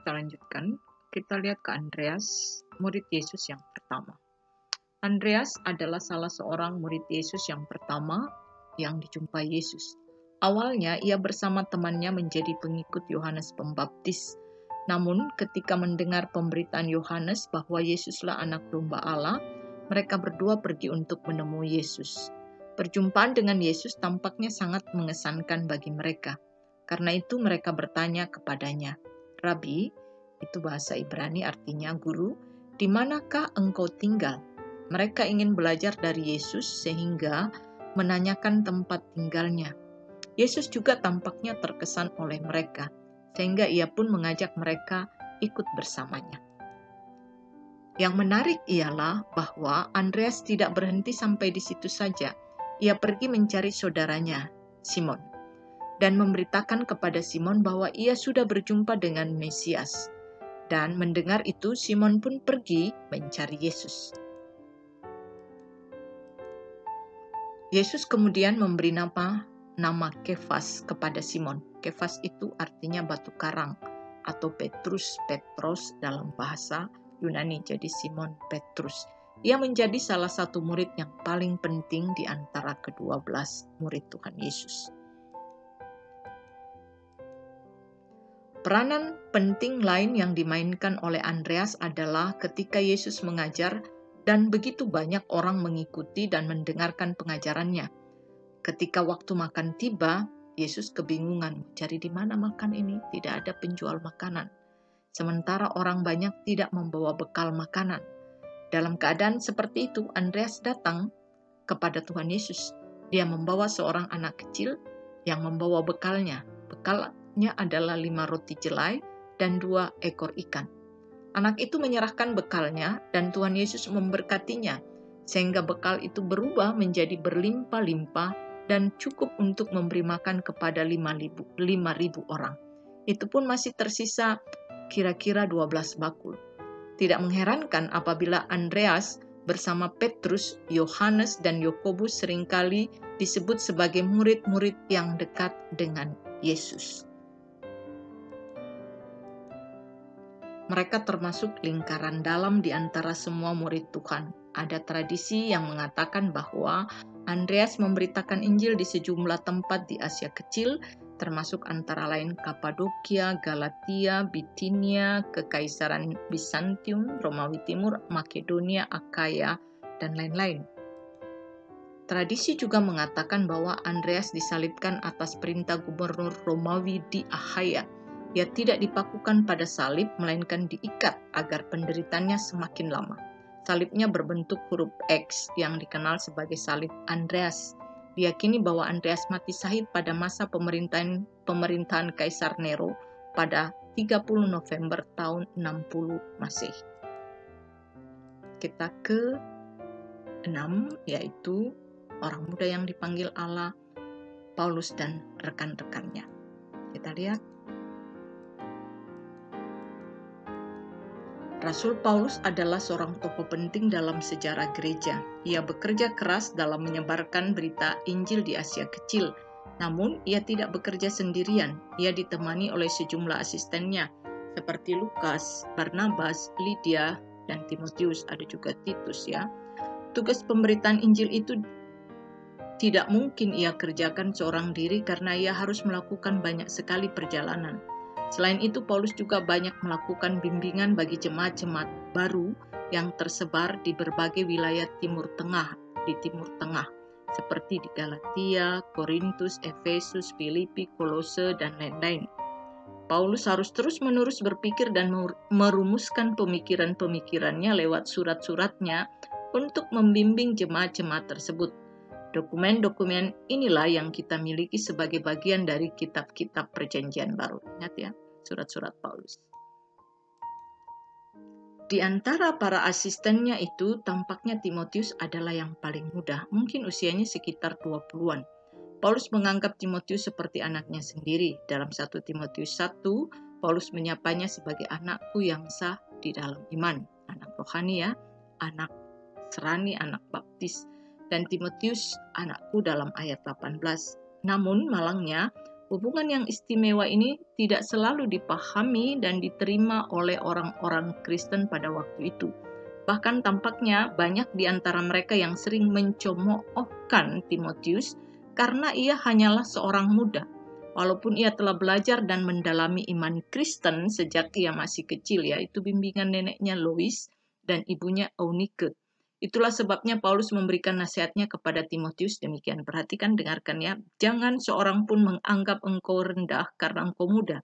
kita lanjutkan. Kita lihat ke Andreas, murid Yesus yang pertama. Andreas adalah salah seorang murid Yesus yang pertama yang dijumpai Yesus. Awalnya ia bersama temannya menjadi pengikut Yohanes Pembaptis. Namun ketika mendengar pemberitaan Yohanes bahwa Yesuslah anak domba Allah, mereka berdua pergi untuk menemui Yesus. Perjumpaan dengan Yesus tampaknya sangat mengesankan bagi mereka. Karena itu mereka bertanya kepadanya, "Rabi," itu bahasa Ibrani artinya guru, "di manakah engkau tinggal?" Mereka ingin belajar dari Yesus sehingga menanyakan tempat tinggalnya. Yesus juga tampaknya terkesan oleh mereka, sehingga ia pun mengajak mereka ikut bersamanya. Yang menarik ialah bahwa Andreas tidak berhenti sampai di situ saja. Ia pergi mencari saudaranya, Simon, dan memberitakan kepada Simon bahwa ia sudah berjumpa dengan Mesias. Dan mendengar itu, Simon pun pergi mencari Yesus. Yesus kemudian memberi nama Kefas kepada Simon. Kefas itu artinya batu karang atau Petros dalam bahasa Yunani, jadi Simon Petrus. Ia menjadi salah satu murid yang paling penting di antara ke-12 murid Tuhan Yesus. Peranan penting lain yang dimainkan oleh Andreas adalah ketika Yesus mengajar dan begitu banyak orang mengikuti dan mendengarkan pengajarannya. Ketika waktu makan tiba, Yesus kebingungan, cari di mana makan ini, tidak ada penjual makanan. Sementara orang banyak tidak membawa bekal makanan. Dalam keadaan seperti itu, Andreas datang kepada Tuhan Yesus. Dia membawa seorang anak kecil yang membawa bekalnya. Bekalnya adalah 5 roti jelai dan 2 ekor ikan. Anak itu menyerahkan bekalnya dan Tuhan Yesus memberkatinya, sehingga bekal itu berubah menjadi berlimpah-limpah dan cukup untuk memberi makan kepada 5.000 orang. Itu pun masih tersisa kira-kira 12 bakul. Tidak mengherankan apabila Andreas bersama Petrus, Yohanes, dan Yakobus seringkali disebut sebagai murid-murid yang dekat dengan Yesus. Mereka termasuk lingkaran dalam di antara semua murid Tuhan. Ada tradisi yang mengatakan bahwa Andreas memberitakan Injil di sejumlah tempat di Asia Kecil, termasuk antara lain Kapadokia, Galatia, Bitinia, Kekaisaran Bizantium, Romawi Timur, Makedonia, Akaya, dan lain-lain. Tradisi juga mengatakan bahwa Andreas disalibkan atas perintah gubernur Romawi di Achaia. Ia tidak dipakukan pada salib, melainkan diikat agar penderitaannya semakin lama. Salibnya berbentuk huruf X yang dikenal sebagai salib Andreas. Diyakini bahwa Andreas mati syahid pada masa pemerintahan Kaisar Nero pada 30 November tahun 60 Masehi. Kita ke 6, yaitu orang muda yang dipanggil Allah, Paulus dan rekan-rekannya. Kita lihat. Rasul Paulus adalah seorang tokoh penting dalam sejarah gereja. Ia bekerja keras dalam menyebarkan berita Injil di Asia Kecil. Namun, ia tidak bekerja sendirian. Ia ditemani oleh sejumlah asistennya, seperti Lukas, Barnabas, Lydia, dan Timotius. Ada juga Titus ya. Tugas pemberitaan Injil itu tidak mungkin ia kerjakan seorang diri karena ia harus melakukan banyak sekali perjalanan. Selain itu, Paulus juga banyak melakukan bimbingan bagi jemaat-jemaat baru yang tersebar di berbagai wilayah di Timur Tengah, seperti di Galatia, Korintus, Efesus, Filipi, Kolose, dan lain-lain. Paulus harus terus-menerus berpikir dan merumuskan pemikiran-pemikirannya lewat surat-suratnya untuk membimbing jemaat-jemaat tersebut. Dokumen-dokumen inilah yang kita miliki sebagai bagian dari kitab-kitab Perjanjian Baru. Ingat ya, surat-surat Paulus. Di antara para asistennya itu, tampaknya Timotius adalah yang paling muda, mungkin usianya sekitar 20-an. Paulus menganggap Timotius seperti anaknya sendiri. Dalam 1 Timotius 1, Paulus menyapanya sebagai anakku yang sah di dalam iman. Anak rohani ya, anak serani, anak baptis. Dan Timotius anakku dalam ayat 18. Namun malangnya, Hubungan yang istimewa ini tidak selalu dipahami dan diterima oleh orang-orang Kristen pada waktu itu. Bahkan tampaknya banyak di antara mereka yang sering mencemoohkan Timotius karena ia hanyalah seorang muda. Walaupun ia telah belajar dan mendalami iman Kristen sejak ia masih kecil, yaitu bimbingan neneknya Lois dan ibunya Eunike. Itulah sebabnya Paulus memberikan nasihatnya kepada Timotius demikian. Perhatikan, dengarkan ya. Jangan seorang pun menganggap engkau rendah karena engkau muda.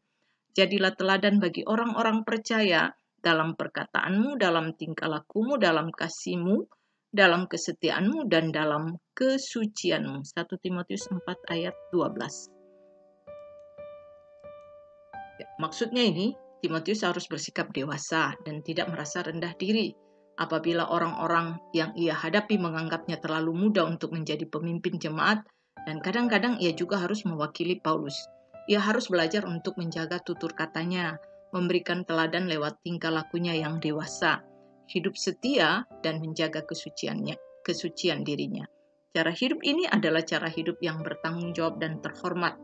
Jadilah teladan bagi orang-orang percaya dalam perkataanmu, dalam tingkah lakumu, dalam kasihmu, dalam kesetiaanmu, dan dalam kesucianmu. 1 Timotius 4 ayat 12. Ya, maksudnya ini, Timotius harus bersikap dewasa dan tidak merasa rendah diri. Apabila orang-orang yang ia hadapi menganggapnya terlalu muda untuk menjadi pemimpin jemaat, dan kadang-kadang ia juga harus mewakili Paulus. Ia harus belajar untuk menjaga tutur katanya, memberikan teladan lewat tingkah lakunya yang dewasa, hidup setia, dan menjaga kesucian dirinya. Cara hidup ini adalah cara hidup yang bertanggung jawab dan terhormat.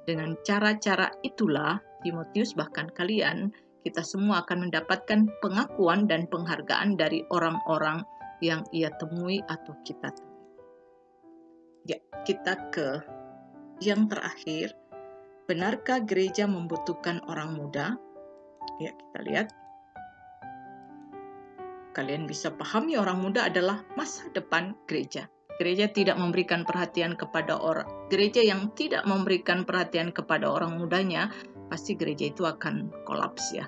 Dengan cara-cara itulah, Timotius bahkan kalian, kita semua akan mendapatkan pengakuan dan penghargaan dari orang-orang yang ia temui atau kita temui. Ya, kita ke yang terakhir. Benarkah gereja membutuhkan orang muda? Ya, kita lihat. Kalian bisa pahami orang muda adalah masa depan gereja. Gereja tidak memberikan perhatian kepada orang. Gereja yang tidak memberikan perhatian kepada orang mudanya, pasti gereja itu akan kolaps ya.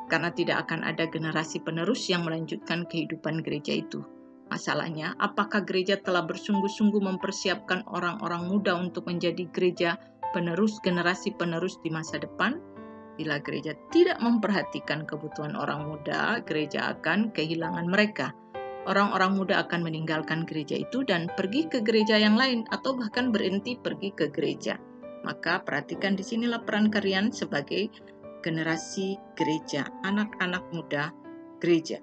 Karena tidak akan ada generasi penerus yang melanjutkan kehidupan gereja itu. Masalahnya, apakah gereja telah bersungguh-sungguh mempersiapkan orang-orang muda untuk menjadi gereja penerus, generasi penerus di masa depan? Bila gereja tidak memperhatikan kebutuhan orang muda, gereja akan kehilangan mereka. Orang-orang muda akan meninggalkan gereja itu dan pergi ke gereja yang lain atau bahkan berhenti pergi ke gereja. Maka perhatikan di sinilah peran kalian sebagai generasi gereja, anak-anak muda gereja.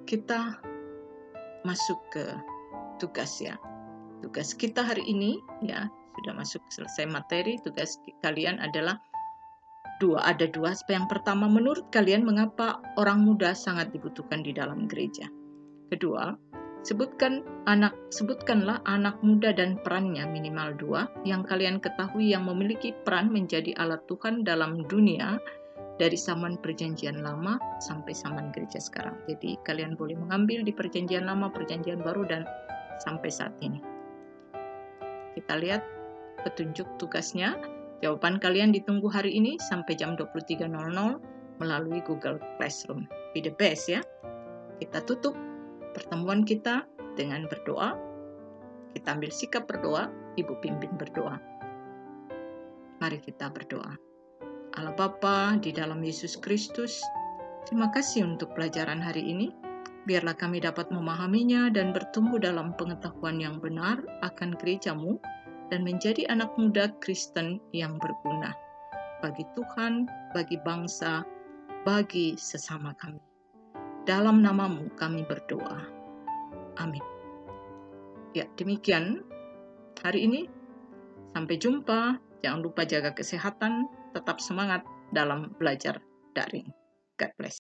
Kita masuk ke tugas ya. Tugas kita hari ini ya, sudah masuk selesai materi. Tugas kalian adalah ada dua. Yang pertama, menurut kalian mengapa orang muda sangat dibutuhkan di dalam gereja? Kedua, sebutkanlah anak muda dan perannya minimal 2 yang kalian ketahui yang memiliki peran menjadi alat Tuhan dalam dunia dari zaman perjanjian lama sampai zaman gereja sekarang. Jadi kalian boleh mengambil di perjanjian lama, perjanjian baru, dan sampai saat ini. Kita lihat petunjuk tugasnya. Jawaban kalian ditunggu hari ini sampai jam 23.00 melalui Google Classroom. Be the best ya. Kita tutup pertemuan kita dengan berdoa. Kita ambil sikap berdoa, Ibu pimpin berdoa. Mari kita berdoa. Allah Bapa di dalam Yesus Kristus, terima kasih untuk pelajaran hari ini. Biarlah kami dapat memahaminya dan bertumbuh dalam pengetahuan yang benar akan gereja-Mu dan menjadi anak muda Kristen yang berguna bagi Tuhan, bagi bangsa, bagi sesama kami. Dalam nama-Mu kami berdoa. Amin. Ya, demikian hari ini. Sampai jumpa. Jangan lupa jaga kesehatan. Tetap semangat dalam belajar daring. God bless.